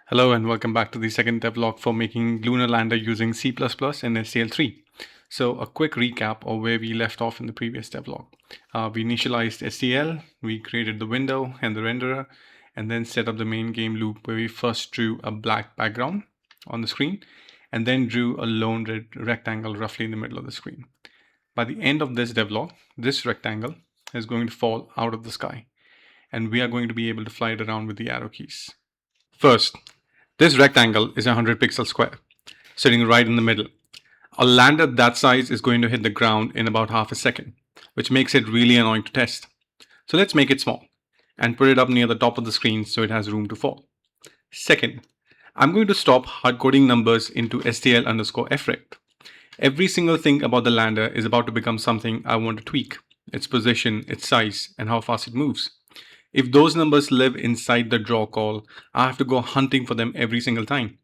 Hello and welcome back to the second devlog for making Lunar Lander using C++ and SDL3. So a quick recap of where we left off in the previous devlog. We initialized SDL, we created the window and the renderer, and then set up the main game loop where we first drew a black background on the screen and then drew a lone red rectangle roughly in the middle of the screen. By the end of this devlog, this rectangle is going to fall out of the sky and we are going to be able to fly it around with the arrow keys. First, this rectangle is a 100 pixel square, sitting right in the middle. A lander that size is going to hit the ground in about half a second, which makes it really annoying to test. So let's make it small and put it up near the top of the screen so it has room to fall. Second, I'm going to stop hard-coding numbers into STL_FRECT. Every single thing about the lander is about to become something I want to tweak: its position, its size, and how fast it moves. If those numbers live inside the draw call, I have to go hunting for them every single time.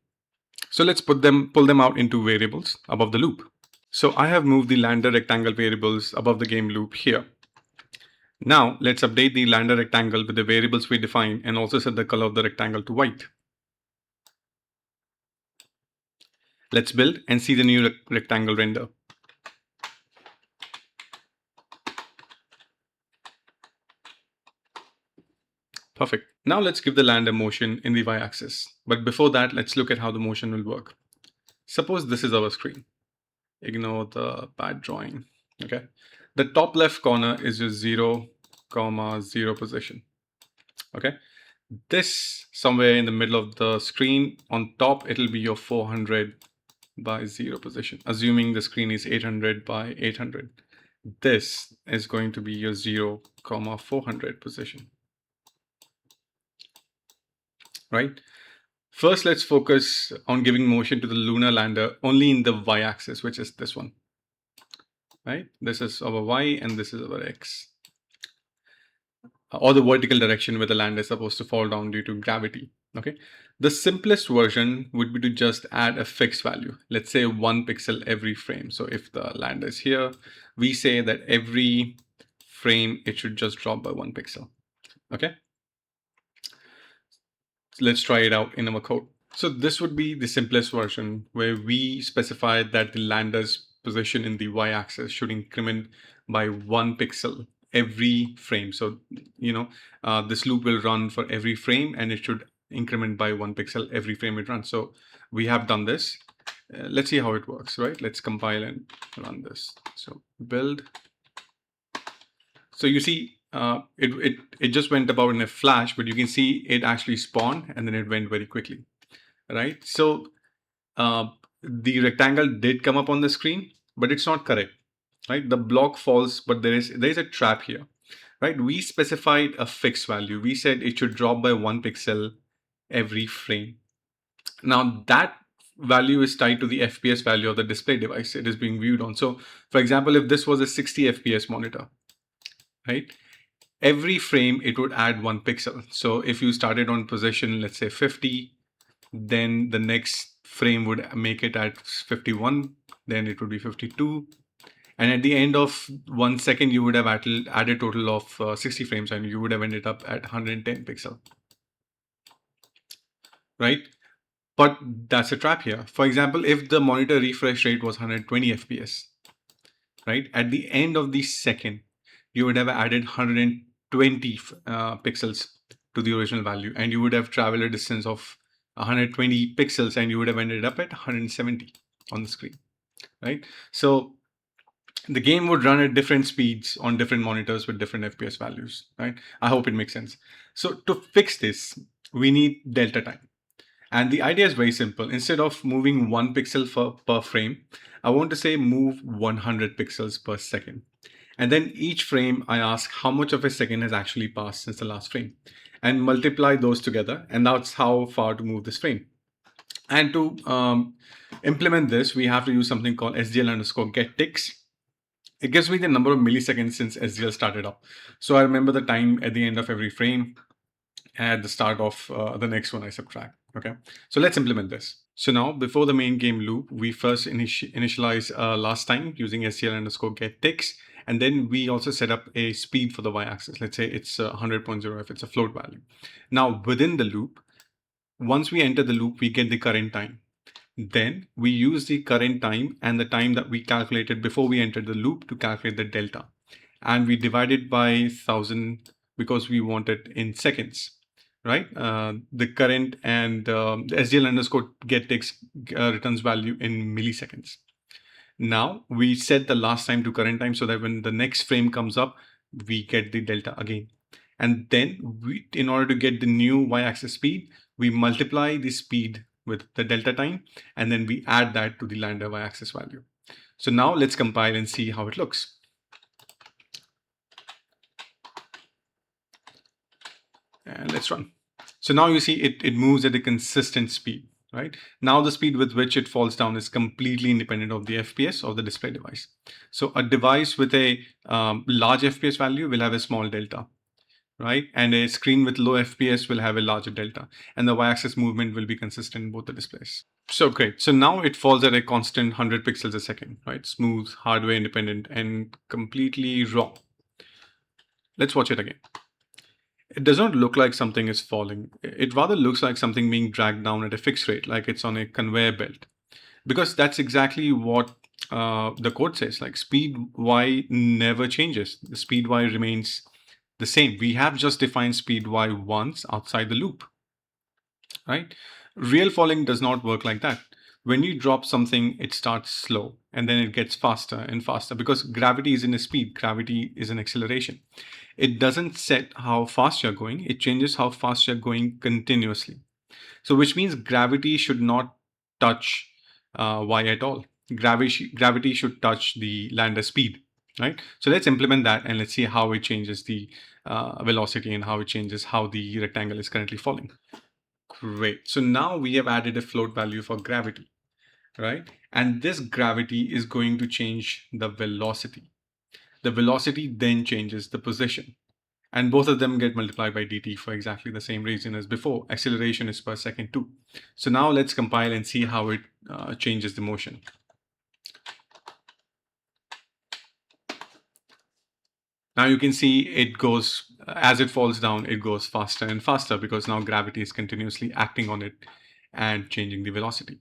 So let's pull them out into variables above the loop. So I have moved the lander rectangle variables above the game loop here. Now let's update the lander rectangle with the variables we define and also set the color of the rectangle to white. Let's build and see the new rectangle render. Perfect. Now let's give the lander motion in the y-axis. But before that, let's look at how the motion will work. Suppose this is our screen. Ignore the bad drawing. Okay. The top left corner is your 0, 0 position. Okay. This somewhere in the middle of the screen, on top, it'll be your 400 by 0 position, assuming the screen is 800 by 800. This is going to be your 0, 400 position. Right? First, let's focus on giving motion to the lunar lander only in the y-axis, which is this one. Right? This is our y and this is our x. Or the vertical direction where the lander is supposed to fall down due to gravity. Okay. The simplest version would be to just add a fixed value. Let's say 1 pixel every frame. So if the lander is here, we say that every frame it should just drop by 1 pixel. Okay. So let's try it out in our code. So this would be the simplest version where we specify that the lander's position in the y-axis should increment by 1 pixel every frame. So, this loop will run for every frame and it should increment by 1 pixel every frame it runs. So we have done this. Let's see how it works, right? Let's compile and run this. So build. So you see, it just went about in a flash, but you can see it actually spawned and then it went very quickly, right? So the rectangle did come up on the screen, but it's not correct, right? The block falls, but there is a trap here, right? We specified a fixed value. We said it should drop by 1 pixel every frame. Now that value is tied to the FPS value of the display device it is being viewed on. So for example, if this was a 60 FPS monitor, right? Every frame it would add 1 pixel. So if you started on position, let's say 50, then the next frame would make it at 51, then it would be 52. And at the end of 1 second, you would have added a total of 60 frames and you would have ended up at 110 pixel, right? But that's a trap here. For example, if the monitor refresh rate was 120 FPS, right? At the end of the second, you would have added 120 pixels to the original value and you would have traveled a distance of 120 pixels and you would have ended up at 170 on the screen, right? So the game would run at different speeds on different monitors with different FPS values, right? I hope it makes sense. So to fix this, we need delta time. And the idea is very simple. Instead of moving 1 pixel per frame, I want to say move 100 pixels per second. And then each frame, I ask how much of a second has actually passed since the last frame and multiply those together. And that's how far to move this frame. And to implement this, we have to use something called SDL_getTicks. It gives me the number of milliseconds since SDL started up. So I remember the time at the end of every frame and at the start of the next one I subtract. Okay, so let's implement this. So now before the main game loop, we first initialize last time using SDL_getTicks. And then we also set up a speed for the y-axis. Let's say it's 100.0 if it's a float value. Now within the loop, Once we enter the loop, we get the current time. Then we use the current time and the time that we calculated before we entered the loop to calculate the delta. And we divide it by 1000 because we want it in seconds, right? The current and the SDL underscore get takes returns value in milliseconds. Now we set the last time to current time so that when the next frame comes up, we get the delta again. And then in order to get the new y-axis speed, we multiply the speed with the delta time, and then we add that to the lander y-axis value. So now let's compile and see how it looks. And let's run. So now you see it moves at a consistent speed, right? Now the speed with which it falls down is completely independent of the FPS of the display device. So a device with a large FPS value will have a small delta, right? And a screen with low FPS will have a larger delta, and the y-axis movement will be consistent in both the displays. So great. So now it falls at a constant 100 pixels a second, right? Smooth, hardware independent, and completely raw. Let's watch it again. It does not look like something is falling. It rather looks like something being dragged down at a fixed rate, like it's on a conveyor belt. Because that's exactly what the code says, like speed y never changes. The speed y remains the same. We have just defined speed y once outside the loop, right? Real falling does not work like that. When you drop something, it starts slow and then it gets faster and faster because gravity isn't a speed, gravity is an acceleration. It doesn't set how fast you're going, it changes how fast you're going continuously. So, which means gravity should not touch y at all. Gravity should touch the lander speed, right? So, let's implement that and let's see how it changes the velocity and how it changes how the rectangle is currently falling. Great. So now we have added a float value for gravity, right? And this gravity is going to change the velocity. The velocity then changes the position. And both of them get multiplied by dt for exactly the same reason as before. Acceleration is per second too. So now let's compile and see how it changes the motion. Now you can see it goes, as it falls down, it goes faster and faster because now gravity is continuously acting on it and changing the velocity.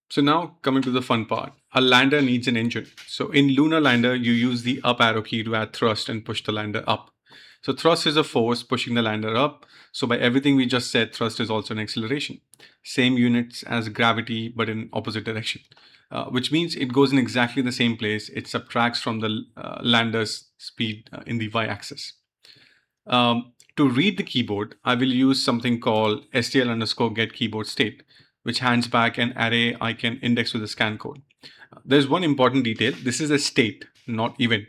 So now coming to the fun part, a lander needs an engine. So in Lunar Lander, you use the up arrow key to add thrust and push the lander up. So thrust is a force pushing the lander up. So by everything we just said, thrust is also an acceleration. Same units as gravity, but in opposite direction, which means it goes in exactly the same place. It subtracts from the lander's speed in the y-axis. To read the keyboard, I will use something called STL underscore get keyboard state, which hands back an array I can index with a scan code. There's one important detail. This is a state, not event.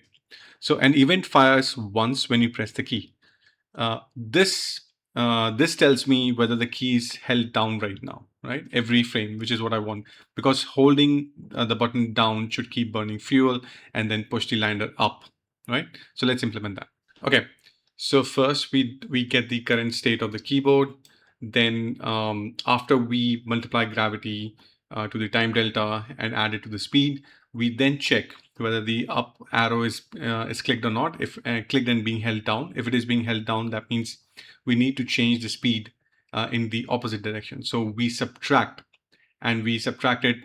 So an event fires once when you press the key. This tells me whether the key is held down right now, right? Every frame, which is what I want, because holding the button down should keep burning fuel and then push the lander up, right? So let's implement that. Okay, so first we get the current state of the keyboard. Then after we multiply gravity to the time delta and add it to the speed, we then check whether the up arrow is clicked or not. If clicked and being held down, if it is being held down, that means we need to change the speed in the opposite direction. So we subtract, and we subtract it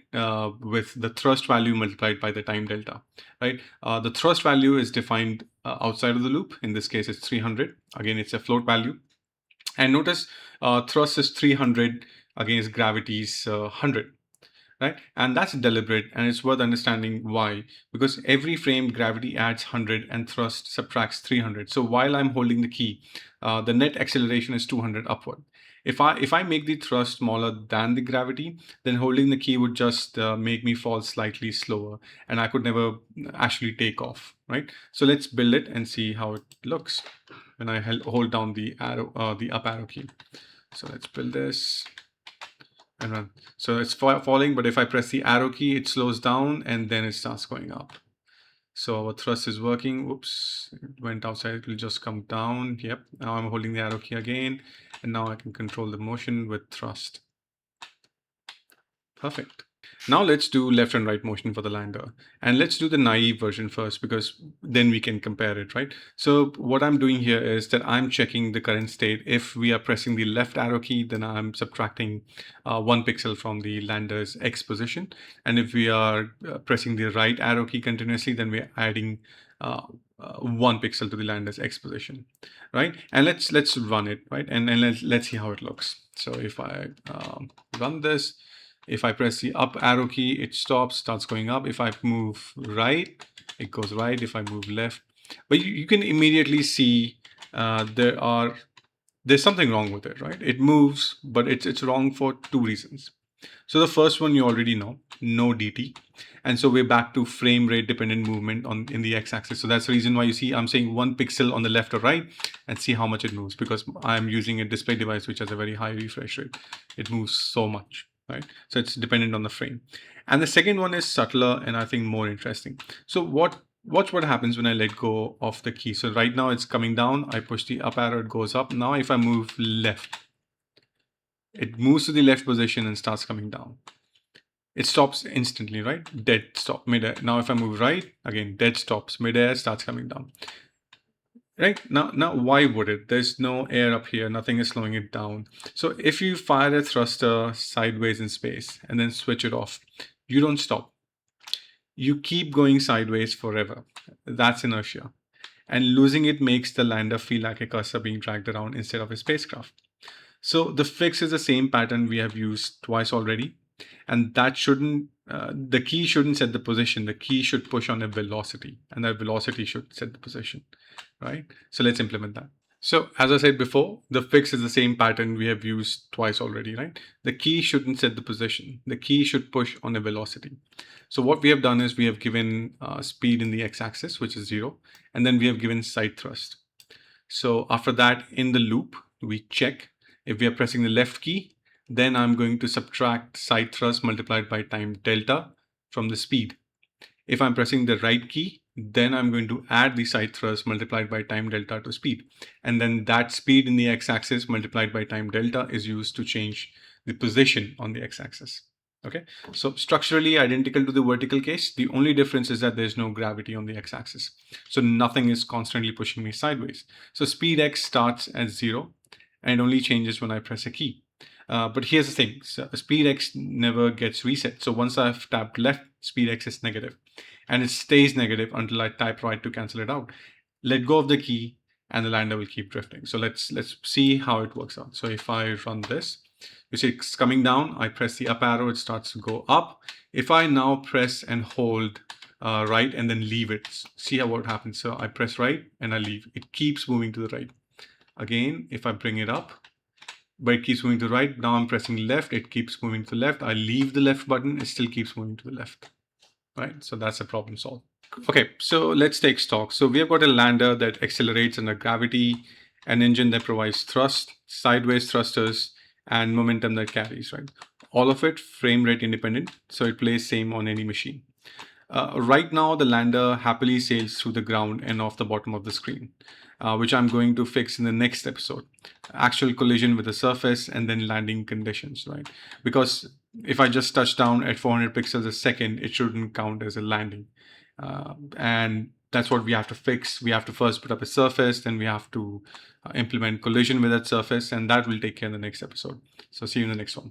with the thrust value multiplied by the time delta, right? The thrust value is defined outside of the loop. In this case, it's 300. Again, it's a float value. And notice thrust is 300 against gravity's 100. Right? And that's deliberate, and it's worth understanding why. Because every frame, gravity adds 100 and thrust subtracts 300. So while I'm holding the key, the net acceleration is 200 upward. If I make the thrust smaller than the gravity, then holding the key would just make me fall slightly slower, and I could never actually take off, right? So let's build it and see how it looks when I hold down the arrow, the up arrow key. So let's build this and run. So it's falling, but if I press the arrow key, it slows down and then it starts going up. So our thrust is working. Oops, it went outside. It will just come down. Yep. Now I'm holding the arrow key again, and now I can control the motion with thrust. Perfect. Now let's do left and right motion for the lander. And let's do the naive version first, because then we can compare it, right? So what I'm doing here is that I'm checking the current state. If we are pressing the left arrow key, then I'm subtracting 1 pixel from the lander's X position. And if we are pressing the right arrow key continuously, then we're adding 1 pixel to the lander's X position, right? And let's run it, right? And let's see how it looks. So if I run this, if I press the up arrow key, it stops, starts going up. If I move right, it goes right. If I move left, but you can immediately see there's something wrong with it, right? It moves, but it's wrong for two reasons. So the first one you already know, no DT. And so we're back to frame rate dependent movement in the x-axis. So that's the reason why you see I'm saying 1 pixel on the left or right and see how much it moves, because I'm using a display device which has a very high refresh rate. It moves so much, right? So it's dependent on the frame. And the second one is subtler and I think more interesting. So watch what happens when I let go of the key. So right now it's coming down. I push the up arrow, it goes up. Now if I move left, it moves to the left position and starts coming down. It stops instantly, right? Dead stop, midair. Now if I move right, again, dead stops, midair, starts coming down. Right? Now why would it? There's no air up here, nothing is slowing it down. So if you fire a thruster sideways in space and then switch it off, you don't stop. You keep going sideways forever. That's inertia. And losing it makes the lander feel like a cursor being dragged around instead of a spacecraft. So the fix is the same pattern we have used twice already. And that shouldn't, the key shouldn't set the position. The key should push on a velocity, and that velocity should set the position, right? So let's implement that. So as I said before, the fix is the same pattern we have used twice already, right? The key shouldn't set the position. The key should push on a velocity. So what we have done is we have given speed in the x-axis, which is 0, and then we have given side thrust. So after that, in the loop, we check if we are pressing the left key, then I'm going to subtract side thrust multiplied by time delta from the speed. If I'm pressing the right key, then I'm going to add the side thrust multiplied by time delta to speed. And then that speed in the x-axis multiplied by time delta is used to change the position on the x-axis. Okay, so structurally identical to the vertical case. The only difference is that there's no gravity on the x-axis. So nothing is constantly pushing me sideways. So speed x starts at 0 and it only changes when I press a key. But here's the thing, so speed x never gets reset. So once I've tapped left, speed x is negative. And it stays negative until I type right to cancel it out. Let go of the key and the lander will keep drifting. So let's see how it works out. So if I run this, you see it's coming down. I press the up arrow, it starts to go up. If I now press and hold right and then leave it, see how what happens. So I press right and I leave. It keeps moving to the right. Again, if I bring it up, but it keeps moving to the right. Now I'm pressing left, it keeps moving to the left. I leave the left button, it still keeps moving to the left, right? So that's a problem solved. Okay, so let's take stock. So we have got a lander that accelerates under gravity, an engine that provides thrust, sideways thrusters, and momentum that carries, right? All of it frame rate independent, so it plays same on any machine. Right now, the lander happily sails through the ground and off the bottom of the screen, which I'm going to fix in the next episode. Actual collision with the surface and then landing conditions, right? Because if I just touch down at 400 pixels a second, it shouldn't count as a landing. And that's what we have to fix. We have to first put up a surface, then we have to implement collision with that surface, and that will take care in the next episode. So see you in the next one.